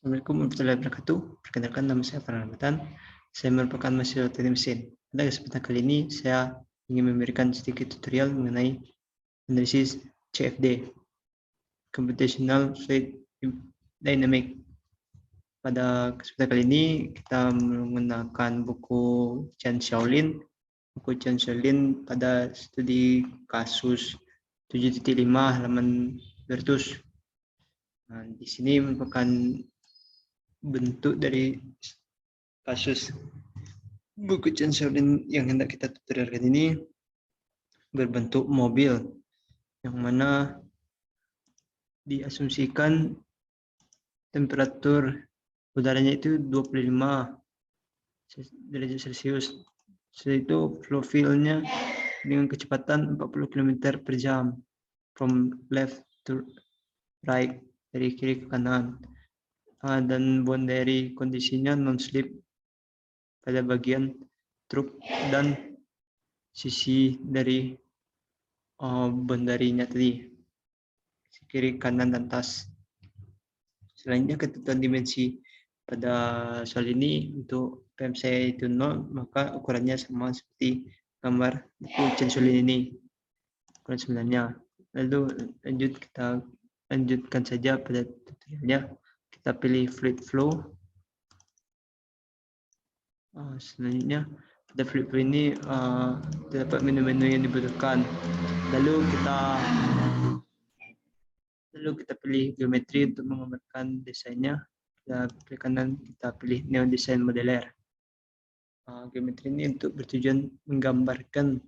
Assalamualaikum warahmatullahi wabarakatuh. Perkenalkan, nama saya Farhan Ramadan. Saya merupakan mahasiswa teknik mesin. Pada kesempatan kali ini saya ingin memberikan sedikit tutorial mengenai analisis CFD, Computational Fluid Dynamics. Pada kesempatan kali ini kita menggunakan buku Chan Shaolin. Buku Chan Shaolin pada studi kasus 7.5 halaman 200. Nah, di sini merupakan bentuk dari kasus buku Chan Shaolin yang hendak kita tutorialkan ini berbentuk mobil, yang mana diasumsikan temperatur udaranya itu 25 derajat Celcius. Setelah itu profilnya dengan kecepatan 40 km per jam from left to right, dari kiri ke kanan. Dan boundary kondisinya non-slip pada bagian truk dan sisi dari boundary-nya tadi, kiri, kanan, dan tas. Selanjutnya ketentuan dimensi. Pada soal ini untuk PM saya itu 0, maka ukurannya sama seperti gambar buku Chan Shaolin ini, ukuran sebenarnya. Lalu kita lanjutkan saja pada tutorialnya. Kita pilih fluid flow. Selanjutnya pada fluid flow ini terdapat menu-menu yang dibutuhkan. Lalu kita pilih geometri untuk menggambarkan desainnya. Kita pilih kanan, kita pilih Neo Design Modeler. Geometri ini untuk bertujuan menggambarkan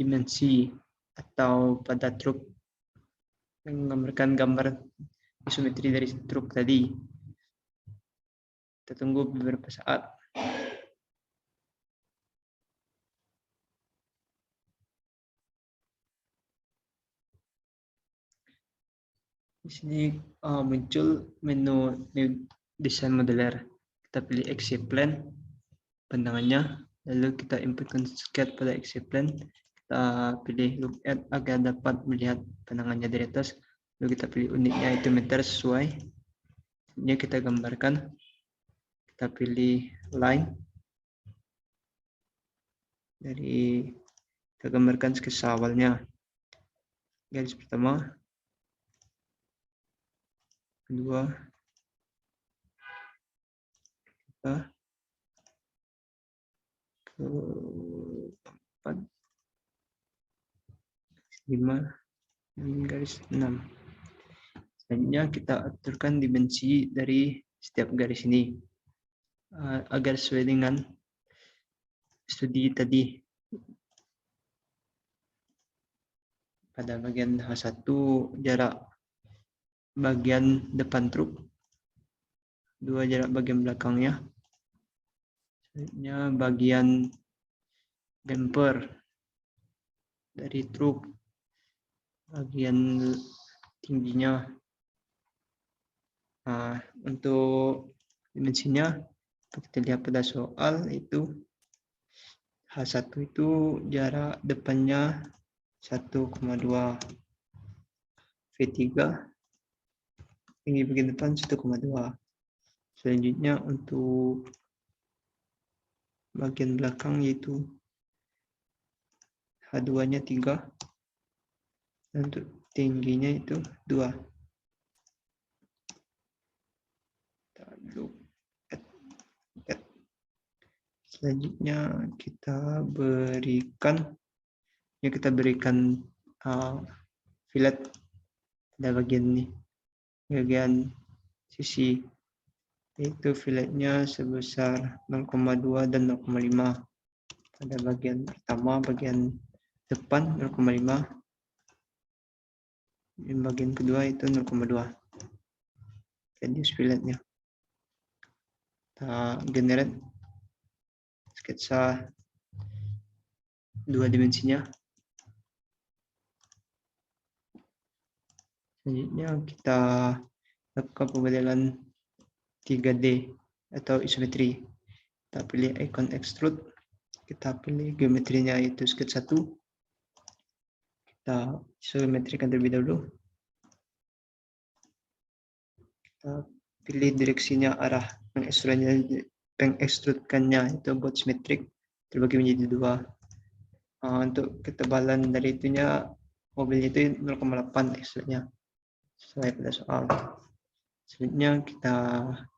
dimensi atau pada truk, menggambarkan gambar isometri dari truk tadi. Kita tunggu beberapa saat. Di sini muncul menu New Design Modeler. Kita pilih Exit Plan, pandangannya, lalu kita inputkan sketch pada Exit Plan. Kita pilih Look At agar dapat melihat pandangannya dari atas. Lalu kita pilih unitnya itu meter sesuai. Ini kita gambarkan. Kita pilih Line. Kita gambarkan sketsa awalnya. Garis pertama, kedua, ketiga, keempat, 5, dan garis 6. Selanjutnya kita aturkan dimensi dari setiap garis ini agar sesuai dengan studi tadi. Pada bagian H1 jarak bagian depan truk, 2 jarak bagian belakangnya, selanjutnya bagian bumper dari truk, bagian tingginya. Untuk dimensinya kita lihat pada soal itu H1 itu jarak depannya 1,2, V3 tinggi bagian depan 1,2. Selanjutnya untuk bagian belakang yaitu H2-nya 3, dan untuk tingginya itu 2. Selanjutnya kita berikan fillet pada bagian ini, bagian sisi, yaitu filletnya sebesar 0,2 dan 0,5. pada bagian pertama, bagian depan 0,5, dan bagian kedua itu 0,2 radius filletnya. Kita generate sketsa 2 dimensinya. Selanjutnya kita lakukan pemodelan 3D atau isometri. Kita pilih icon extrude, kita pilih geometrinya yaitu sketch 1. Kita isometrikan terlebih dahulu. Kita pilih direksinya, arah pengekstrudkannya itu buat simetrik, terbagi menjadi dua. Untuk ketebalan dari itunya, mobilnya itu 0,8 ekstrudnya sesuai pada soal. Selanjutnya kita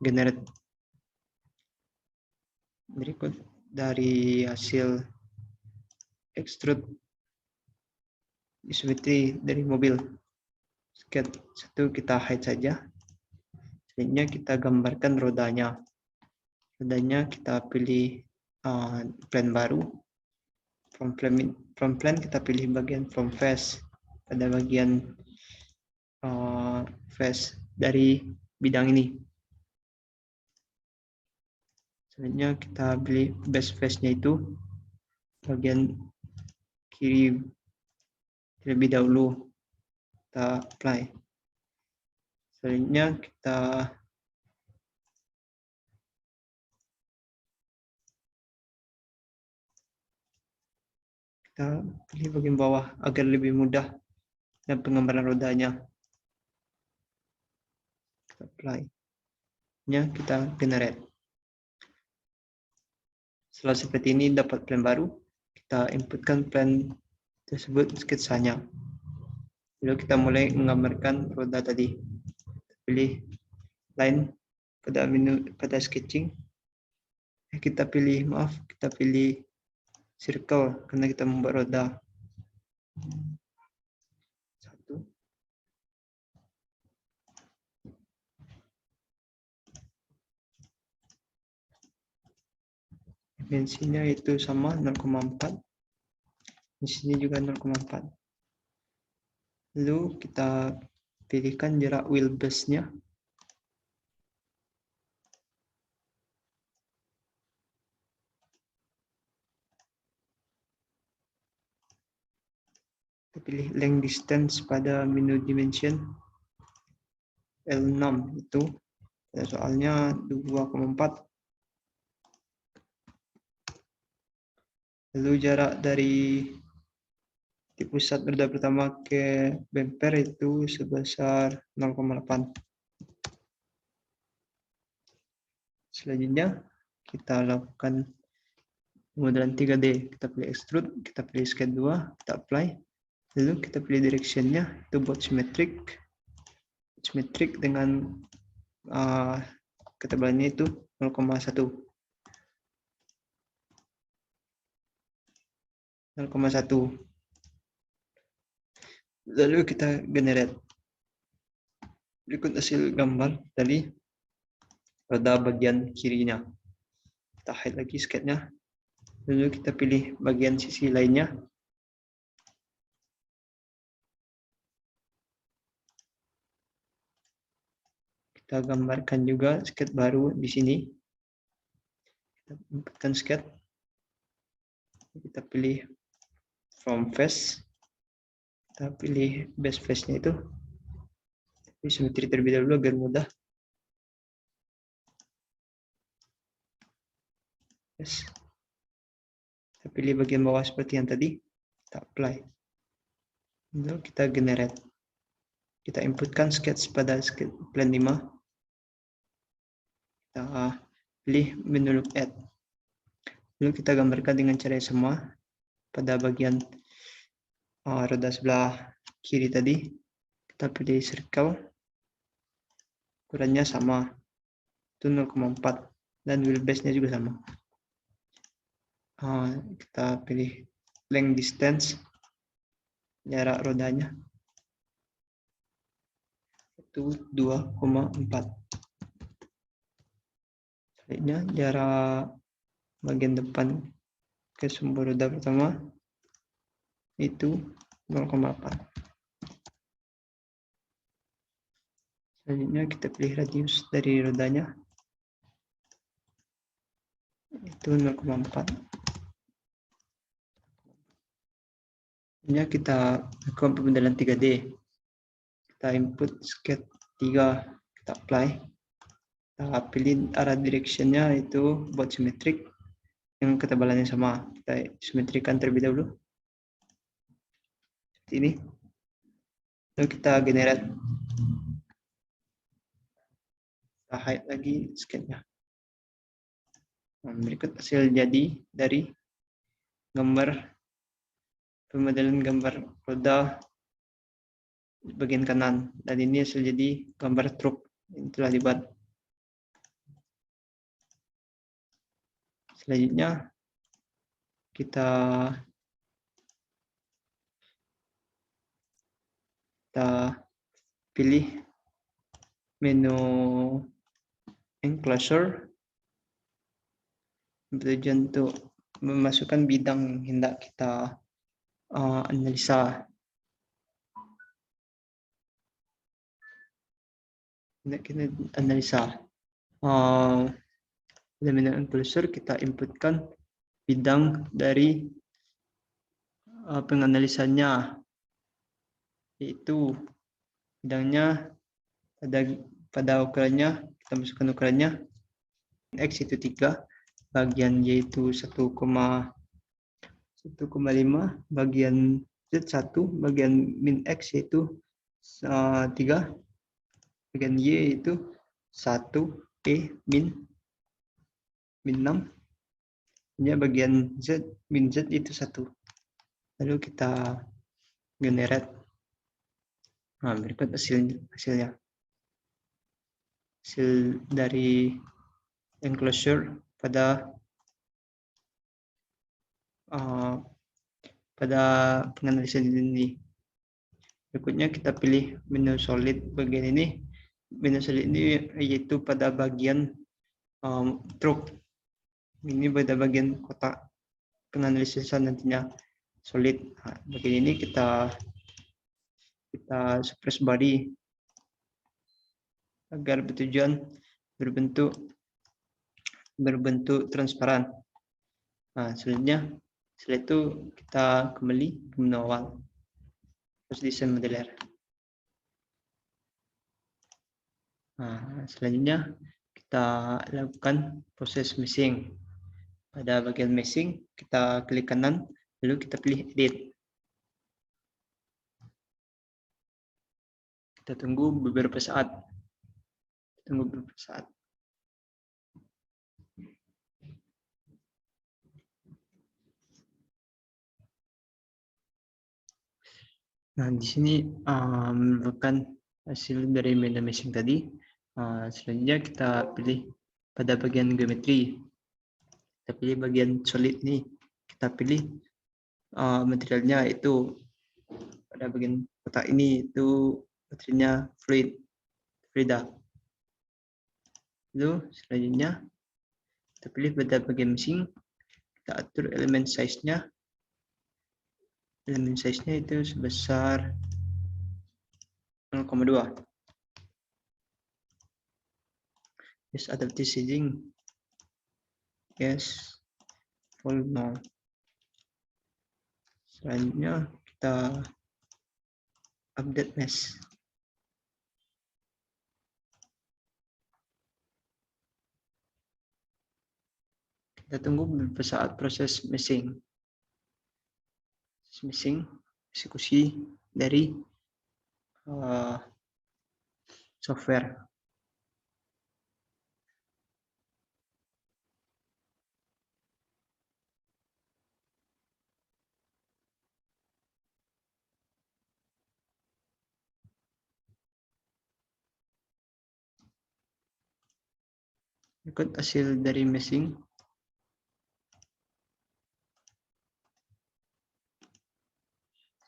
generate berikut dari hasil extrude simetri dari mobil. Sketch 1 kita hide saja. Selanjutnya kita gambarkan rodanya. Rodanya kita pilih plan baru. From plan kita pilih bagian from face. Pada bagian face dari bidang ini. Selanjutnya kita pilih base face-nya itu bagian kiri terlebih dahulu, kita apply. Selanjutnya kita pilih bagian bawah agar lebih mudah dan penggambaran rodanya. Kita apply. Kita generate. Setelah seperti ini dapat plan baru, kita inputkan plan tersebut sketsanya. Lalu kita mulai menggambarkan roda tadi. Pilih line pada menu pada sketching. Kita pilih circle karena kita membuat roda. 1. Dimensinya itu sama 0,4. Di sini juga 0,4. Lalu kita pilihkan jarak wheelbase-nya. Kita pilih length distance pada menu dimension L6 itu soalnya 2,4. Lalu jarak dari pusat roda pertama ke bumper itu sebesar 0,8. Selanjutnya kita lakukan pemodelan 3D. Kita pilih extrude, kita pilih sketch 2, kita apply. Lalu kita pilih direction-nya itu buat simetrik. Simetrik dengan ketebalannya itu 0,1. 0,1. Lalu kita generate. Berikut hasil gambar dari roda bagian kirinya. Kita hide lagi sketchnya. Lalu kita pilih bagian sisi lainnya. Kita gambarkan juga sketch baru di sini. Kita inputkan sketch. Kita pilih from face. Kita pilih base face-nya itu. Tapi simetri terlebih dahulu agar mudah. Yes. Kita pilih bagian bawah seperti yang tadi. Kita apply. Lalu kita generate. Kita inputkan sketch pada sketch plan 5. Kita pilih menu look at. Lalu kita gambarkan dengan cara yang sama pada bagian roda sebelah kiri tadi. Kita pilih circle. Ukurannya sama. Itu 0,4 dan wheelbase-nya juga sama. Kita pilih length distance, jarak rodanya itu 2,4. Selanjutnya jarak bagian depan ke sumber roda pertama itu 0,8. Selanjutnya kita pilih radius dari rodanya itu 0,4. Selanjutnya kita lakukan pemodelan 3D. Kita input sketch 3, kita apply. Kita pilih arah direction-nya itu buat simetrik yang ketebalannya sama. Kita simetrikan terlebih dahulu. Seperti ini. Lalu kita generate. kita hide lagi sketnya. Nah, berikut hasil jadi dari gambar pemodelan gambar roda bagian kanan, dan ini hasil jadi gambar truk yang telah dibuat. Selanjutnya kita pilih menu enclosure bertujuan untuk memasukkan bidang yang hendak kita analisa. Kita analisa. Dalam menu enclosure kita inputkan bidang dari penganalisannya, yaitu bidangnya pada ukurannya, kita masukkan ukurannya X itu 3, bagian Y itu 1,5, bagian Z 1, bagian min X yaitu 3, bagian Y itu 1, min 6, bagian Z min Z itu 1. Lalu kita generate. Nah, berikut hasilnya. Hasil dari enclosure pada penganalisan ini. Berikutnya kita pilih menu solid bagian ini. Menu solid ini yaitu pada bagian truk. Ini pada bagian kotak penganalisan nantinya solid. Nah, bagian ini kita suppress body agar bertujuan berbentuk transparan. Nah, setelah itu kita kembali ke menu awal, terus desain modeler. Nah, selanjutnya kita lakukan proses meshing. Pada bagian meshing kita klik kanan, lalu kita pilih edit. Kita tunggu beberapa saat. Nah, di sini merupakan hasil dari menu meshing tadi. Selanjutnya kita pilih pada bagian geometri. Kita pilih bagian solid nih. Kita pilih materialnya itu pada bagian kotak ini itu materialnya fluida. Lalu selanjutnya kita pilih pada bagian meshing. Kita atur elemen size-nya. Elemen size-nya itu sebesar 0,2. Yes, adaptive shading. Yes, full no. Selanjutnya kita update mesh. Kita tunggu beberapa saat proses meshing. Eksekusi dari software. Berikut hasil dari meshing.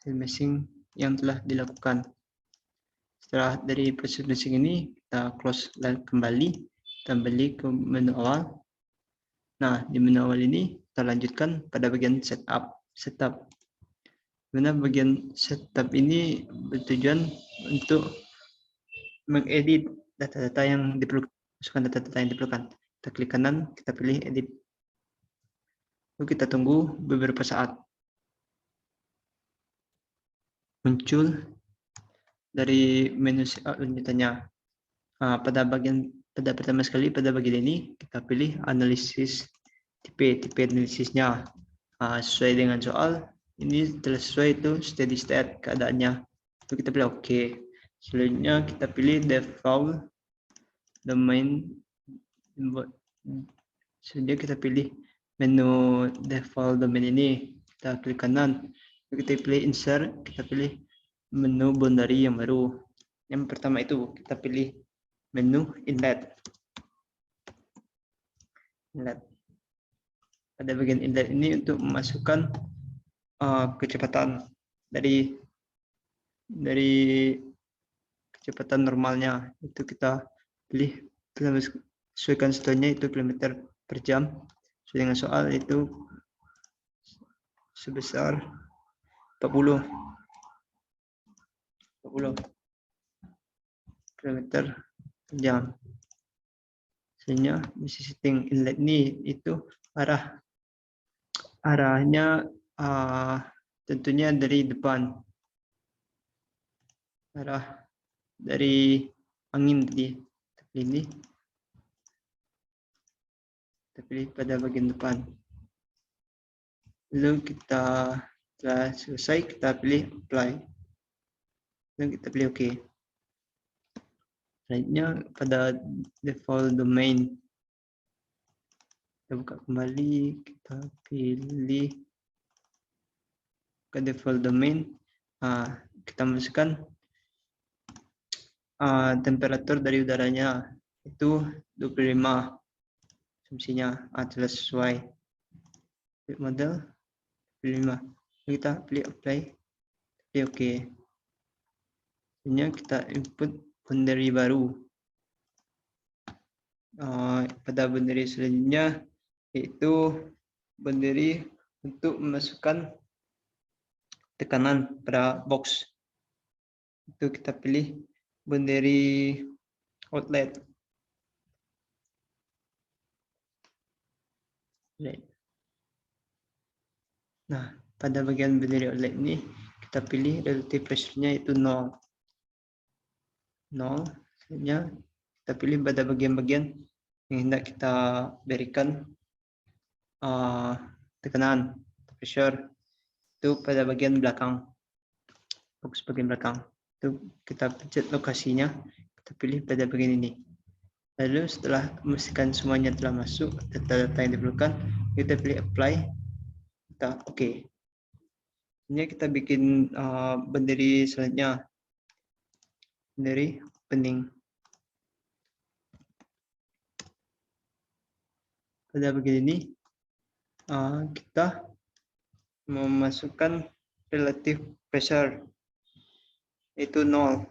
Meshing yang telah dilakukan. Setelah dari proses meshing ini, kita close kembali, kita kembali ke menu awal. Nah, di menu awal ini kita lanjutkan pada bagian setup. Mana bagian setup ini bertujuan untuk mengedit data-data yang diperlukan. Masukkan data-data yang diperlukan. Kita klik kanan, kita pilih edit. Lalu kita tunggu beberapa saat. Muncul dari menu lanjutannya. Pada pertama sekali pada bagian ini kita pilih analisis tipe analisisnya sesuai dengan soal ini telah sesuai itu steady state keadaannya. Lalu kita pilih OK. Selanjutnya kita pilih default domain. Selanjutnya kita pilih menu default domain ini, kita klik kanan, kita pilih insert, kita pilih menu boundary yang baru. Yang pertama itu kita pilih menu inlet. Pada bagian inlet ini untuk memasukkan kecepatan dari kecepatan normalnya, itu kita pilih, kita sesuaikan setelahnya itu kilometer per jam. Sesuai dengan soal itu sebesar 40 kilometer per jam. Sehingga bisa setting inlet ini itu arahnya tentunya dari depan, arah dari angin tadi. Ini kita pilih pada bagian depan. Lalu kita setelah selesai kita pilih apply. Lalu kita pilih OK. Selanjutnya pada default domain, kita buka kembali, kita pilih ke default domain, kita masukkan temperatur dari udaranya itu 25 asumsinya, telah sesuai. Pilih model 25, kita pilih apply, pilih OK. Selanjutnya kita input boundary baru. Pada boundary selanjutnya yaitu boundary untuk memasukkan tekanan pada box. Itu kita pilih boundary outlet. Nah, pada bagian boundary outlet ini kita pilih relative pressure-nya itu 0. Selanjutnya kita pilih pada bagian-bagian yang hendak kita berikan tekanan, pressure, itu pada bagian belakang, box bagian belakang. Itu kita pencet lokasinya, kita pilih pada bagian ini. Lalu setelah memastikan semuanya telah masuk data-data yang diperlukan, kita pilih apply, kita OK. Ini kita bikin boundary selanjutnya, boundary opening. Pada bagian ini kita memasukkan relative pressure itu 0.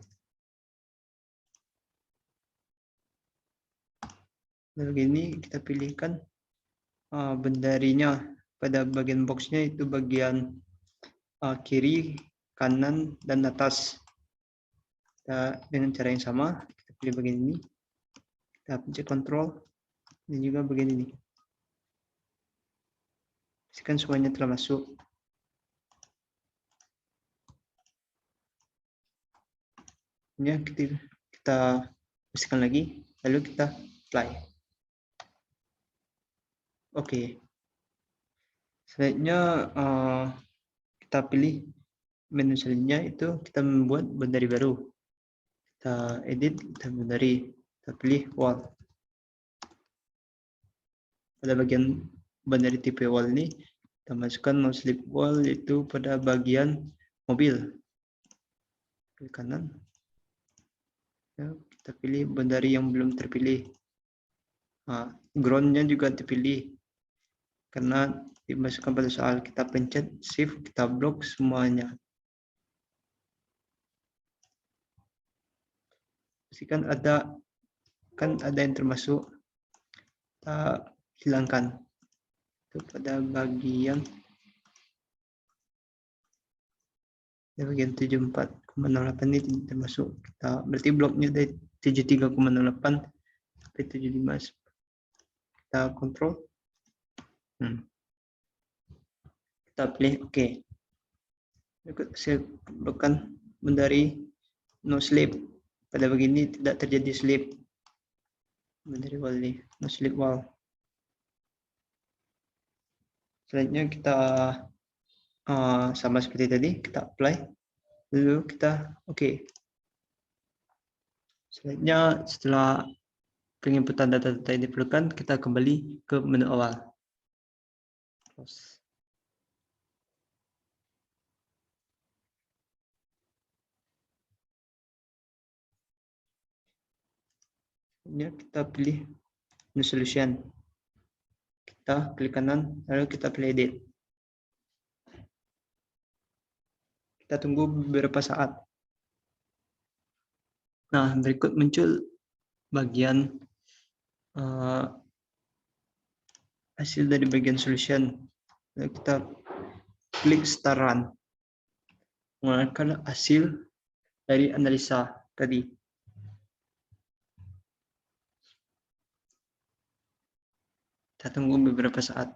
Pada bagian ini kita pilihkan boundary-nya pada bagian boxnya itu bagian kiri, kanan, dan atas. Dengan cara yang sama kita pilih bagian ini, kita pencet control, dan juga bagian ini. Pastikan semuanya telah masuk. Ya, kita pastikan lagi, lalu kita apply. Oke. Selanjutnya kita pilih menu selanjutnya itu kita membuat boundary baru. Kita edit, kita boundary, kita pilih wall. Pada bagian boundary tipe wall ini kita masukkan no slip wall itu pada bagian mobil. Klik kanan. Ya, kita pilih boundary yang belum terpilih. Ground-nya juga terpilih karena dimasukkan pada soal. Kita pencet shift, kita blok semuanya. Pastikan ada yang termasuk, kita hilangkan. Itu pada bagian 74,08 ini tidak termasuk. Kita berarti bloknya dari 73,08 sampai 75. Kita kontrol. Kita pilih OK. Saya blokkan boundary no slip. Pada begini tidak terjadi slip. Boundary wall ini no slip wall. Selanjutnya kita sama seperti tadi, kita apply, lalu kita OK. Selanjutnya setelah penginputan data-data yang diperlukan, kita kembali ke menu awal. Close. Ini kita pilih menu solution. Kita klik kanan, lalu kita pilih edit. Kita tunggu beberapa saat. Nah, berikut muncul bagian hasil dari bagian solution. Lalu kita klik start run. Mengeluarkan hasil dari analisa tadi. Kita tunggu beberapa saat.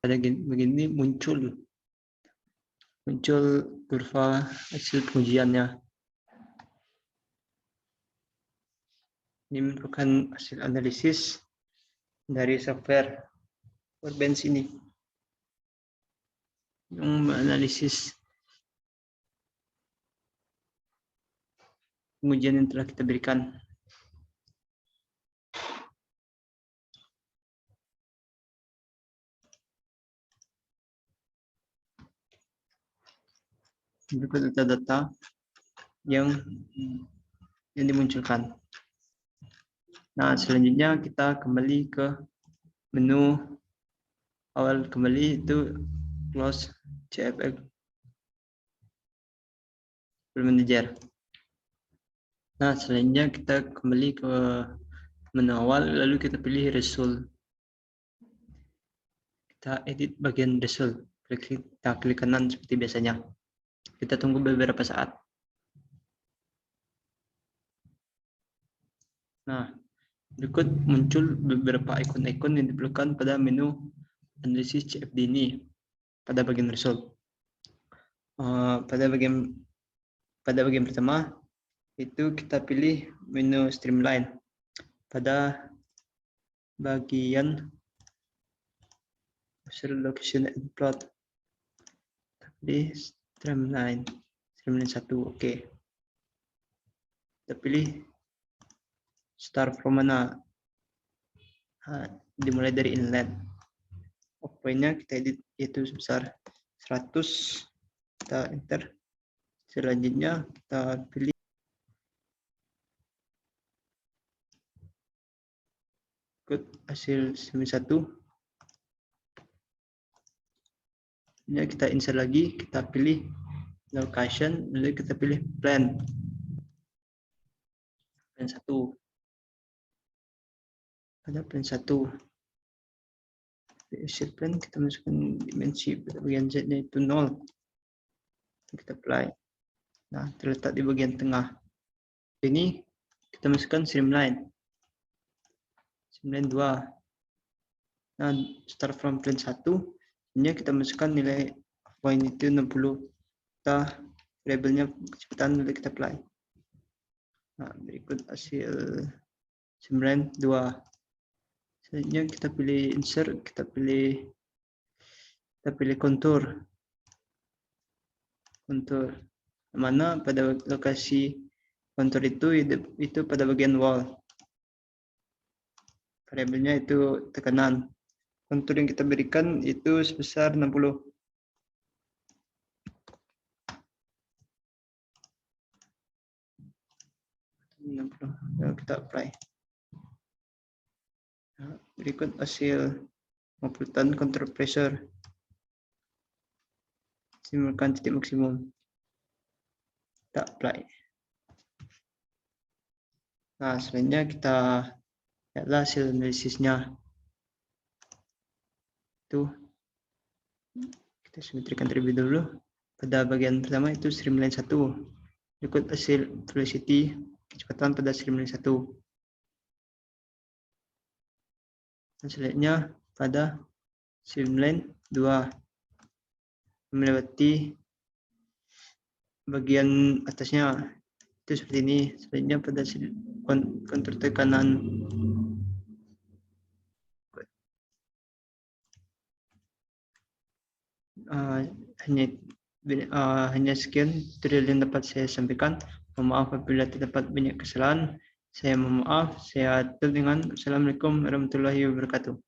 Pada begini muncul kurva hasil pengujiannya. Ini merupakan hasil analisis dari software Workbench ini yang menganalisis pengujian yang telah kita berikan. Berikut data-data yang dimunculkan. Nah, selanjutnya kita kembali ke menu awal kembali, itu close CFX Manager. Nah, selanjutnya kita kembali ke menu awal, lalu kita pilih result. Kita edit bagian result. Kita klik kanan seperti biasanya. Kita tunggu beberapa saat. Nah, berikut muncul beberapa ikon-ikon yang diperlukan pada menu analisis CFD ini pada bagian result. Pada bagian pertama itu kita pilih menu streamline. Pada bagian location and plot, kita pilih streamline 1, oke. Kita pilih start from mana, dimulai dari inlet. Poinnya kita edit itu sebesar 100, kita enter. Selanjutnya kita pilih ikut hasil streamline 1. Ini kita insert lagi, kita pilih location, lalu kita pilih plan 1. Pada plan 1 shape plan, kita masukkan dimensi pada bagian Z-nya itu 0. Kita apply. Nah, terletak di bagian tengah. Ini kita masukkan streamline 2. Nah, start from plan 1. Ini kita masukkan nilai point itu 60. Kita labelnya kecepatan, lalu kita apply. Nah, berikut hasil streamline 2. Selanjutnya kita pilih insert, kita pilih kontur. Mana pada lokasi kontur itu pada bagian wall. Variabelnya itu tekanan. Kontur yang kita berikan itu sebesar 60. Lalu kita apply. Nah, berikut hasil pengukuran kontur pressure. Simulkan titik maksimum. Kita apply. Nah, selanjutnya kita lihatlah hasil analisisnya. Itu kita simetrikan terlebih dahulu. Pada bagian pertama itu streamline 1. Berikut hasil velocity kecepatan pada streamline 1. Dan selanjutnya pada streamline 2 melewati bagian atasnya itu seperti ini. Selanjutnya pada kontur tekanan hanya hanya sekian tutorial yang dapat saya sampaikan. Mohon maaf apabila terdapat banyak kesalahan. Saya mohon maaf. Saya tutup dengan Assalamualaikum warahmatullahi wabarakatuh.